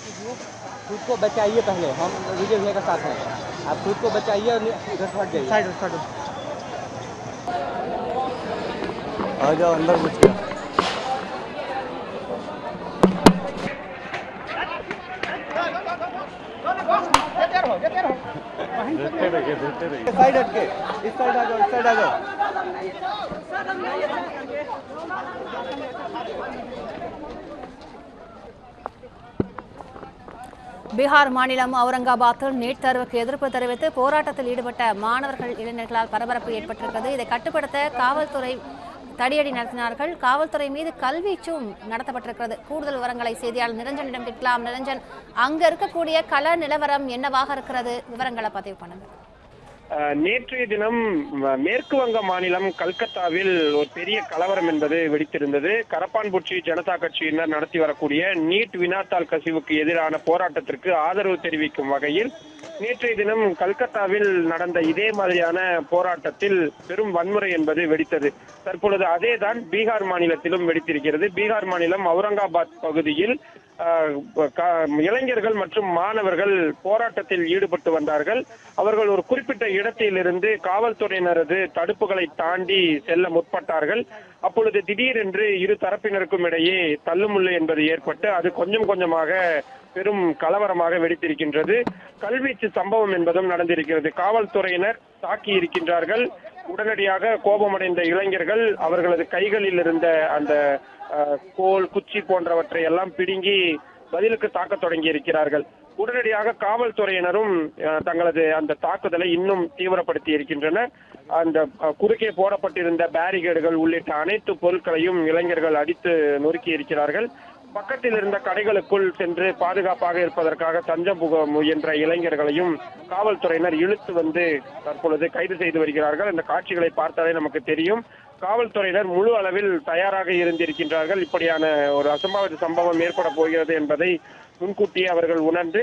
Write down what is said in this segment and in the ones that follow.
खुद को बचाइए, पहले हम विजय भैया का साथ हैं, आप खुद को बचाइए और इधर हट जाइए, साइड आ जाओ, अंदर घुस गया। साइड हटके, इस साइड आ जाओ, इस साइड आ जाओ। பீகார் மாநிலம் அவுரங்காபாத்தில் நீட் தேர்வுக்கு எதிர்ப்பு தெரிவித்து போராட்டத்தில் ஈடுபட்ட மாணவர்கள் இளைஞர்களால் பரபரப்பு ஏற்பட்டிருக்கிறது. இதை கட்டுப்படுத்த காவல்துறை தடியடி நடத்தினார்கள். காவல்துறை மீது கல்வீச்சும் நடத்தப்பட்டிருக்கிறது. கூடுதல் விவரங்களை செய்தியாளர் நிரஞ்சனிடம் கேட்கலாம். நிரஞ்சன், அங்க இருக்கக்கூடிய கள நிலவரம் என்னவாக இருக்கிறது? விவரங்களை பதிவு பண்ணுங்க. நேற்றைய தினம் மேற்கு வங்க மாநிலம் கல்கத்தாவில் ஒரு பெரிய கலவரம் என்பது வெடித்திருந்தது. கரப்பான்பூச்சி ஜனதா கட்சியினர் நடத்தி வரக்கூடிய நீட் வினாத்தாள் கசிவுக்கு எதிரான போராட்டத்திற்கு ஆதரவு தெரிவிக்கும் வகையில் நேற்றைய தினம் கல்கத்தாவில் நடந்த இதே மாதிரியான போராட்டத்தில் பெரும் வன்முறை என்பது வெடித்தது. தற்பொழுது அதேதான் பீகார் மாநிலத்திலும் வெடித்திருக்கிறது. பீகார் மாநிலம் அவுரங்காபாத் பகுதியில் இளைஞர்கள் மற்றும் மாணவர்கள் போராட்டத்தில் ஈடுபட்டு வந்தார்கள். அவர்கள் ஒரு குறிப்பிட்ட இடத்திலிருந்து காவல்துறையினரது தடுப்புகளை தாண்டி செல்ல முற்பட்டார்கள். அப்பொழுது திடீரென்று இரு தரப்பினருக்கும் இடையே தள்ளுமுள்ளு என்பது ஏற்பட்டு அது கொஞ்சம் கொஞ்சமாக பெரும் கலவரமாக வெடித்திருக்கின்றது. கல்வீச்சு சம்பவம் என்பதும் நடந்திருக்கிறது. காவல்துறையினர் தாக்கி இருக்கின்றார்கள். உடனடியாக கோபமடைந்த இளைஞர்கள் அவர்களது கைகளில் இருந்த அந்த கோல், குச்சி போன்றவற்றை எல்லாம் பிடுங்கி பதிலுக்கு தாக்க தொடங்கி இருக்கிறார்கள். உடனடியாக காவல்துறையினரும் தங்களது அந்த தாக்குதலை இன்னும் தீவிரப்படுத்தி இருக்கின்றனர். அந்த குறுக்கே போடப்பட்டிருந்த பேரிகேடுகள் உள்ளிட்ட அனைத்து பொருட்களையும் இளைஞர்கள் அடித்து நொறுக்கி இருக்கிறார்கள். பக்கத்தில் இருந்த கடைகளுக்குள் சென்று பாதுகாப்பாக இருப்பதற்காக தஞ்சம் புக முயன்ற இளைஞர்களையும் காவல்துறையினர் இழுத்து வந்து தற்பொழுது கைது செய்து வருகிறார்கள். இந்த காட்சிகளை பார்த்தாலே நமக்கு தெரியும். காவல்துறையினர் முழு அளவில் தயாராக இருந்திருக்கின்றார்கள். இப்படியான ஒரு அசம்பாவித சம்பவம் ஏற்பட போகிறது என்பதை முன்கூட்டியே அவர்கள் உணர்ந்து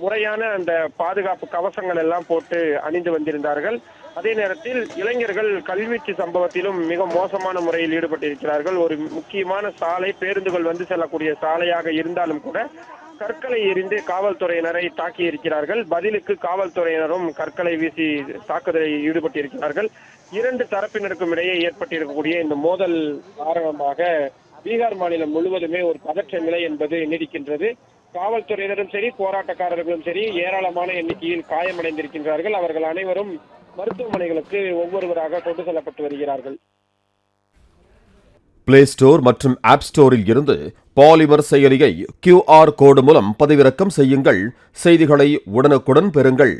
முறையான அந்த பாதுகாப்பு கவசங்கள் எல்லாம் போட்டு அணிந்து வந்திருந்தார்கள். அதே நேரத்தில் இளைஞர்கள் கல்வீச்சு சம்பவத்திலும் மிக மோசமான முறையில் ஈடுபட்டிருக்கிறார்கள். ஒரு முக்கியமான சாலை, பேருந்துகள் வந்து செல்லக்கூடிய சாலையாக இருந்தாலும் கூட கற்களை எறிந்து காவல்துறையினரை தாக்கி இருக்கிறார்கள். பதிலுக்கு காவல்துறையினரும் கற்களை வீசி தாக்குதலில் ஈடுபட்டிருக்கிறார்கள். இரண்டு தரப்பினருக்கும் இடையே ஏற்பட்டிருக்கக்கூடிய இந்த மோதல் காரணமாக பீகார் மாநிலம் முழுவதுமே ஒரு பதற்ற நிலை என்பது நீடிக்கின்றது. காவல்துறையினரும் சரி, போராட்டக்காரர்களும் சரி, ஏராளமான எண்ணிக்கையில் காயமடைந்திருக்கின்றார்கள். அவர்கள் அனைவரும் மருத்துவமனைகளுக்கு ஒவ்வொருவராக கொண்டு செல்லப்பட்டு வருகிறார்கள். பிளே ஸ்டோர் மற்றும் ஆப் ஸ்டோரில் இருந்து பாலிமர் செயலியை QR கோடு மூலம் பதிவிறக்கம் செய்யுங்கள். செய்திகளை உடனுக்குடன் பெறுங்கள்.